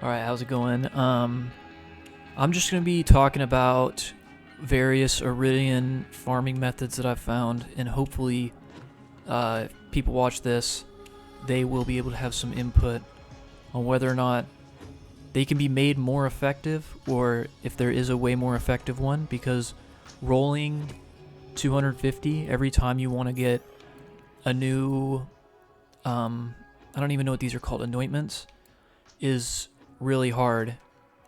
Alright, how's it going? I'm just going to be talking about various Eridium farming methods that I've found, and hopefully if people watch this, they will be able to have some input on whether or not they can be made more effective, or if there is a way more effective one, because rolling 250 every time you want to get a new, I don't even know what these are called, anointments, is really hard.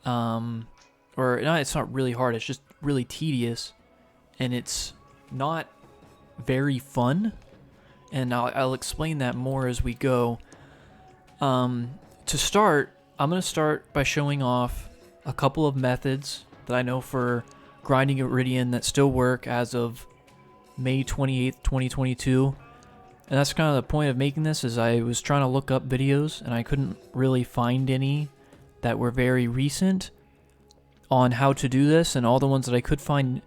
Or no, it's not really hard, it's just really tedious, and it's not very fun, and I'll explain that more as we go. To start, I'm going to start by showing off a couple of methods that I know for grinding Eridium that still work as of May 28th, 2022. And that's kind of the point of making this, is I was trying to look up videos and I couldn't really find any that were very recent on how to do this, and all the ones that I could find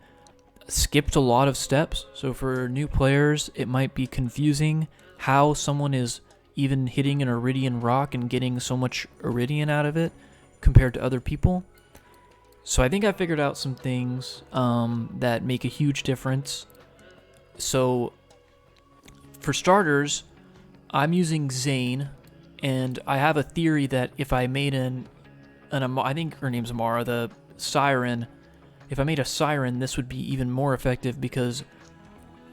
skipped a lot of steps. So for new players, it might be confusing how someone is even hitting an Eridium rock and getting so much Eridium out of it compared to other people. So I think I figured out some things that make a huge difference. So for starters, I'm using Zane, and I have a theory that if I made I think her name's Amara, the Siren, if I made a Siren, this would be even more effective, because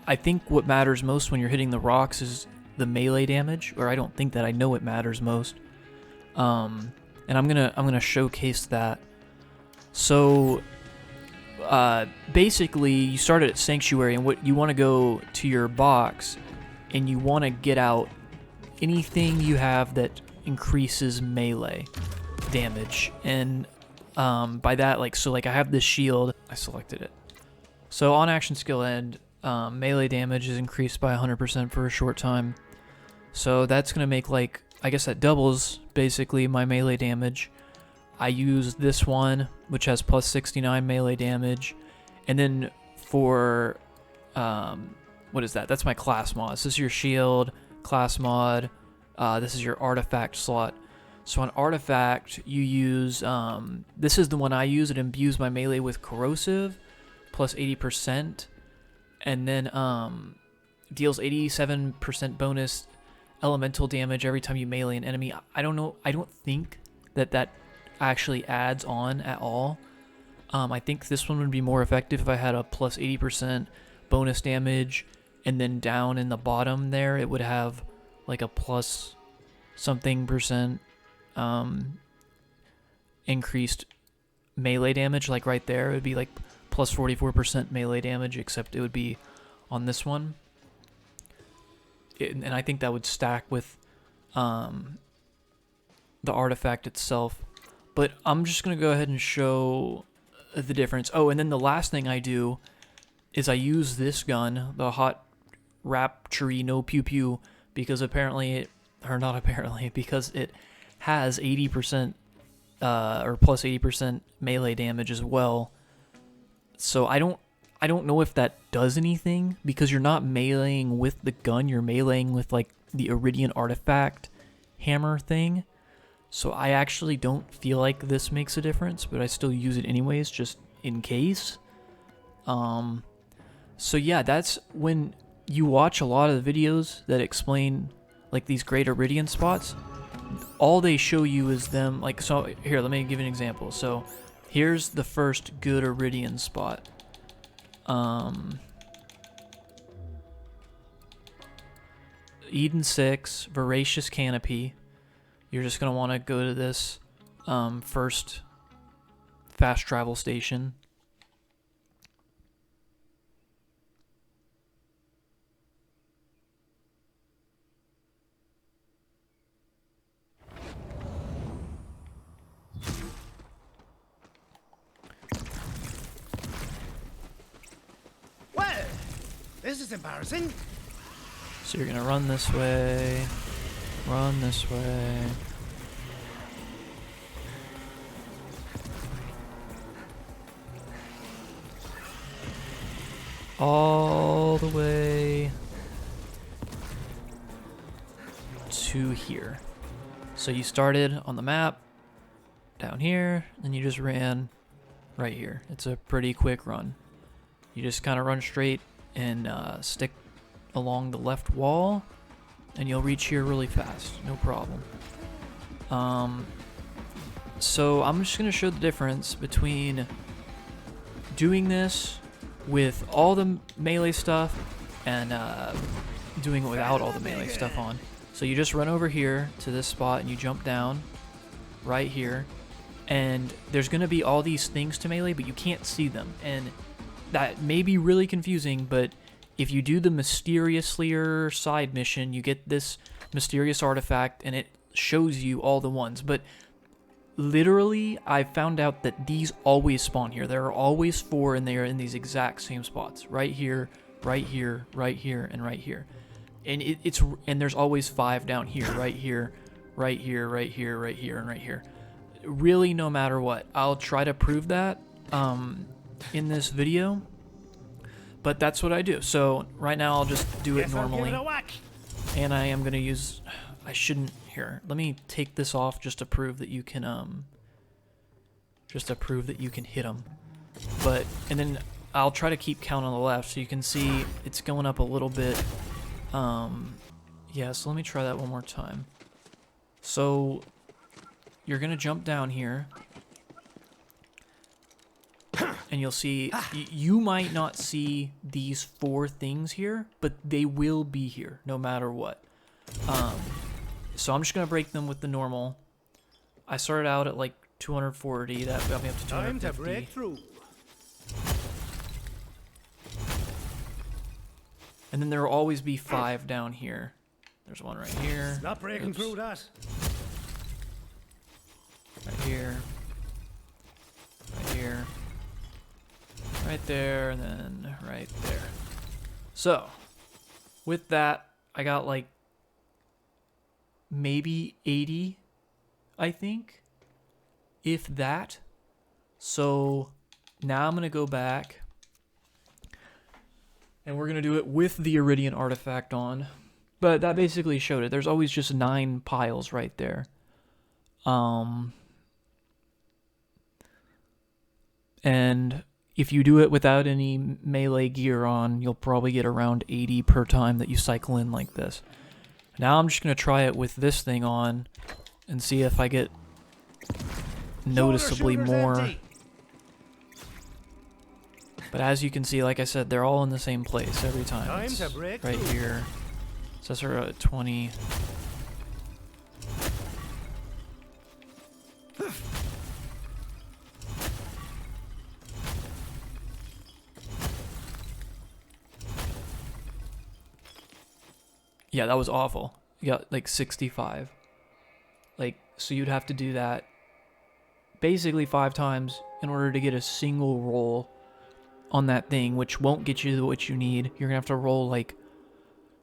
I think what matters most when you're hitting the rocks is the melee damage, or I don't think that, I know it matters most. And I'm gonna showcase that. So basically, you start at Sanctuary, and what you want to go to your box, and you want to get out anything you have that increases melee damage. And by that, like I have this shield, I selected it. So on action skill end, melee damage is increased by 100% for a short time. So that's gonna make, like, I guess that doubles basically my melee damage. I use this one, which has plus 69 melee damage, and then for what is that? That's my class mod. So this is your shield class mod. This is your artifact slot. So on artifact, you use this is the one I use. It imbues my melee with corrosive plus 80%, and then deals 87% bonus elemental damage every time you melee an enemy. I don't know. I don't think that actually adds on at all. I think this one would be more effective if I had a plus 80% bonus damage, and then down in the bottom there it would have like a plus something percent increased melee damage. Like right there, it would be like plus 44% melee damage, except it would be on this one. And I think that would stack with the artifact itself. But I'm just going to go ahead and show the difference. Oh, and then the last thing I do is I use this gun, the Hot Rapture No Pew Pew, because apparently, because it has 80% or plus 80% melee damage as well. So I don't know if that does anything, because you're not meleeing with the gun, you're meleeing with like the Eridium artifact hammer thing. So I actually don't feel like this makes a difference, but I still use it anyways, just in case. So yeah, that's when you watch a lot of the videos that explain like these great Eridium spots. All they show you is them, like, so here, let me give you an example. So here's the first good Eridium spot. Eden 6, Voracious Canopy. You're just going to want to go to this first fast travel station. Well, this is embarrassing. So you're going to run this way, run this way. All the way to here. So you started on the map, down here, and you just ran right here. It's a pretty quick run. You just kind of run straight and stick along the left wall, and you'll reach here really fast, no problem. So I'm just gonna show the difference between doing this with all the melee stuff and doing it without all the melee stuff on. So you just run over here to this spot and you jump down right here, and there's gonna be all these things to melee, but you can't see them, and that may be really confusing, but if you do the mysteriously side mission, you get this mysterious artifact and it shows you all the ones. But literally, I found out that these always spawn here. There are always 4, and they are in these exact same spots. Right here, right here, right here, and right here. And and there's always 5 down here, right here, right here, right here, right here, and right here. Really, no matter what. I'll try to prove that in this video. But that's what I do. So right now I'll just do it normally. And I am going to use... I shouldn't... Here, let me take this off just to prove that you can hit them. But... And then I'll try to keep count on the left so you can see it's going up a little bit. Yeah, so let me try that one more time. So you're going to jump down here. And you'll see, you might not see these 4 things here, but they will be here no matter what. So I'm just going to break them with the normal. I started out at like 240, that got me up to 250. Time to break through. And then there will always be 5 down here. There's one right here. Not breaking through that. Right here. Right here. Right there, and then right there. So, with that, I got like maybe 80, I think, if that. So now I'm going to go back, and we're going to do it with the Eridium artifact on. But that basically showed it. There's always just 9 piles right there. And if you do it without any melee gear on, you'll probably get around 80 per time that you cycle in like this. Now I'm just going to try it with this thing on and see if I get noticeably more. Empty. But as you can see, like I said, they're all in the same place every time. Time It's to break right through. here. So that's at 20. Yeah, that was awful. You got like 65. Like, so you'd have to do that basically 5 times in order to get a single roll on that thing, which won't get you what you need. You're gonna have to roll like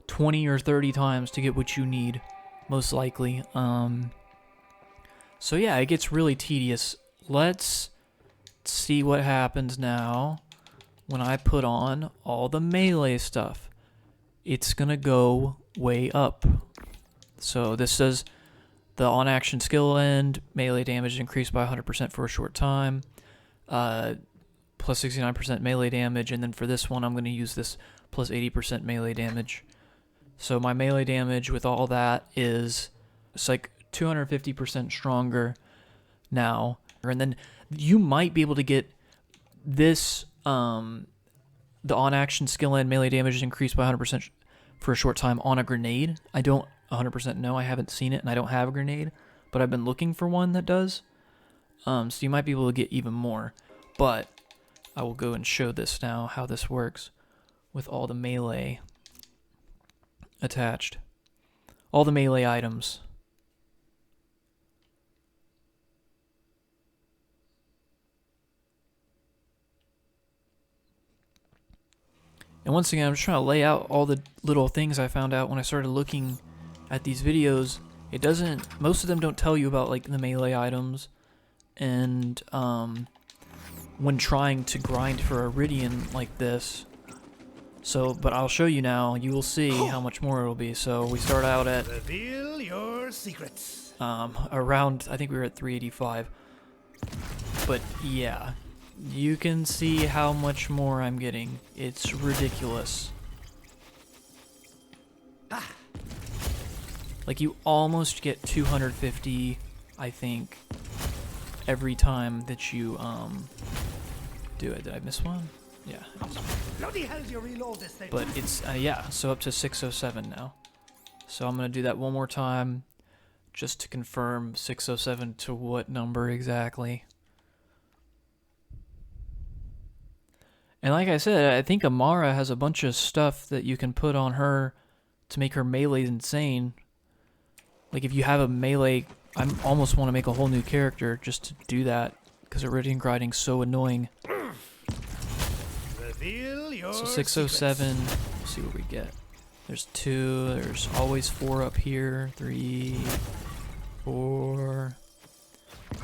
20 or 30 times to get what you need, most likely. So yeah, it gets really tedious. Let's see what happens now when I put on all the melee stuff. It's gonna go way up. So this says the on-action skill end, melee damage increased by 100% for a short time, plus 69% melee damage, and then for this one I'm going to use this plus 80% melee damage. So my melee damage with all that is, it's like 250% stronger now. And then you might be able to get this, the on-action skill end melee damage is increased by 100% for a short time on a grenade. I don't 100% know. I haven't seen it, and I don't have a grenade, but I've been looking for one that does. So you might be able to get even more. But I will go and show this now, how this works with all the melee attached. All the melee items. And once again, I'm just trying to lay out all the little things I found out when I started looking at these videos. It doesn't, most of them don't tell you about like the melee items, and when trying to grind for Eridium like this. So, but I'll show you now. You will see how much more it'll be. So we start out at Reveal your secrets. around, I think we were at 385. But yeah, you can see how much more I'm getting. It's ridiculous. Like, you almost get 250, I think, every time that you do it. Did I miss one? Yeah. Bloody hell, you reload this thing. But it's yeah, so up to 607 now. So I'm gonna do that one more time, just to confirm 607 to what number exactly. And like I said, I think Amara has a bunch of stuff that you can put on her to make her melee insane. Like, if you have a melee, I almost want to make a whole new character just to do that, because Eridium grinding's so annoying. Reveal your So 607, we'll see what we get. There's 2, there's always 4 up here, 3, 4.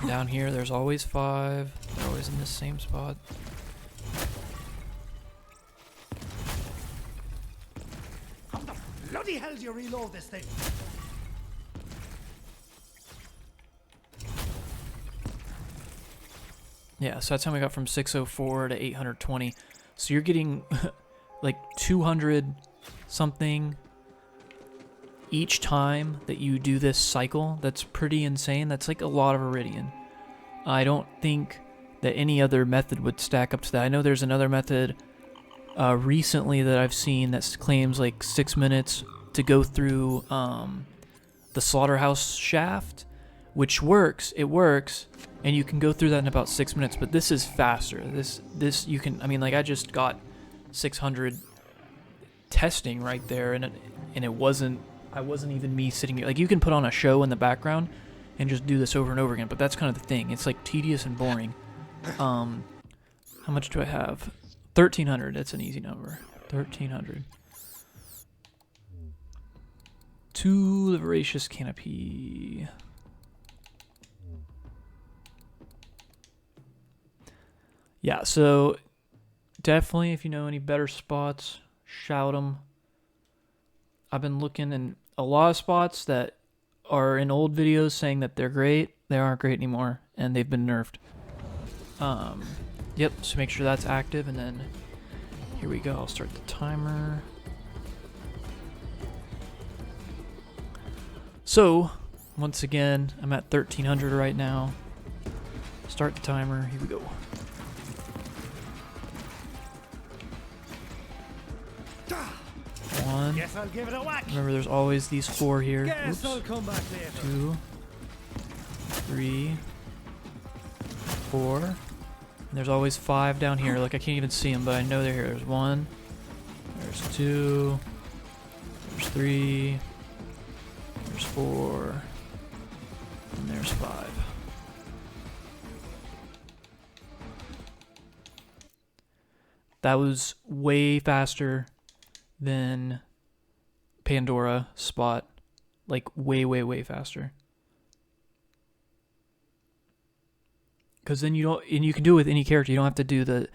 Down here, there's always 5. They're always in this same spot. How the bloody hell do you reload this thing? Yeah, so that's how we got from 604 to 820. So you're getting like 200 something each time that you do this cycle. That's pretty insane. That's like a lot of Eridium. I don't think that any other method would stack up to that. I know there's another method recently that I've seen that claims like 6 minutes to go through the slaughterhouse shaft, which works. It works, and you can go through that in about 6 minutes. But this is faster. This you can. I mean, like, I just got 600 testing right there, and it wasn't. I wasn't even me sitting here. Like, you can put on a show in the background and just do this over and over again. But that's kind of the thing. It's like tedious and boring. How much do I have? 1,300. That's an easy number. 1,300. To the Voracious Canopy. Yeah, so definitely, if you know any better spots, shout them. I've been looking in a lot of spots that are in old videos saying that they're great. They aren't great anymore, and they've been nerfed. Yep, so make sure that's active, and then here we go. I'll start the timer. So, once again, I'm at 1,300 right now. Start the timer. Here we go. One. Guess I'll give it a whack. Remember, there's always these 4 here. Guess I'll Oops. come back later. 2, 3, 4. And there's always 5 down here. Like, I can't even see them, but I know they're here. There's 1. There's 2. There's 3. There's 4. And there's 5. That was way faster than Pandora spot. Like, way, way, way faster. Because then you don't, and you can do it with any character. You don't have to do the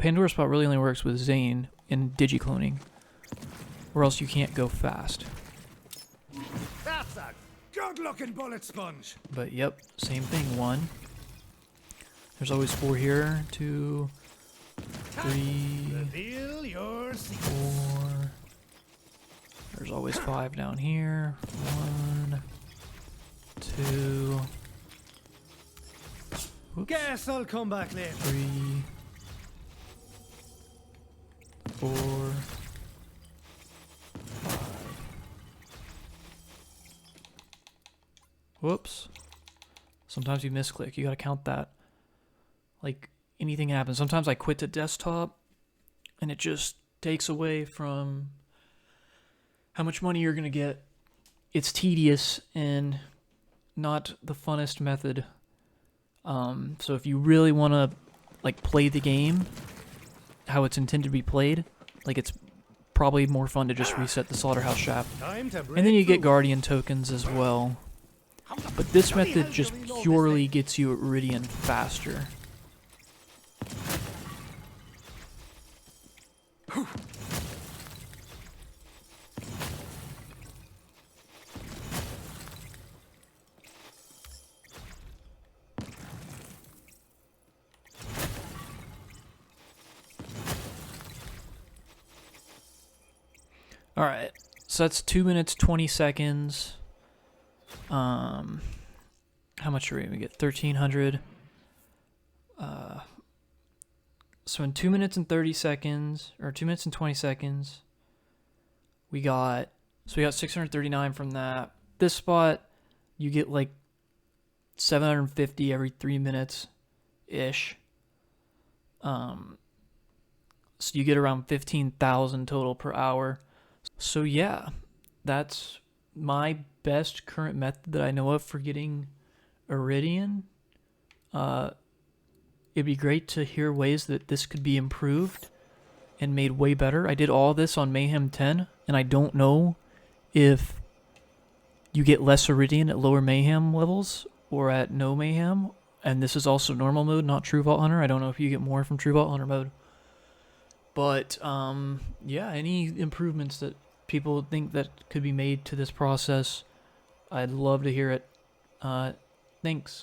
Pandora spot really only works with Zane and digicloning, or else you can't go fast. That's a good-looking bullet sponge. But yep, same thing. 1. There's always 4 here. 2, 3, Reveal your secrets. 4. There's always 5 down here. 1, 2. Oops. Guess I'll come back later. 3, 4, 5. Whoops. Sometimes you misclick. You gotta count that. Like, anything happens. Sometimes I quit the desktop and it just takes away from how much money you're gonna get. It's tedious and not the funnest method. So if you really want to, like, play the game how it's intended to be played, like, it's probably more fun to just reset the slaughterhouse shaft. Time to break And then you get through. guardian tokens as well. But this method just purely gets you Eridium faster. Alright, so that's 2 minutes 20 seconds. How much are we gonna get? 1300. So in 2 minutes and 30 seconds, or 2 minutes and 20 seconds, we got 639 from that. This spot, you get like 750 every 3 minutes ish. So you get around 15,000 total per hour. So yeah, that's my best current method that I know of for getting Eridium. It'd be great to hear ways that this could be improved and made way better. I did all this on Mayhem 10, and I don't know if you get less Eridium at lower Mayhem levels or at no Mayhem. And this is also normal mode, not True Vault Hunter. I don't know if you get more from True Vault Hunter mode. But, yeah, any improvements that people think that could be made to this process, I'd love to hear it. Thanks.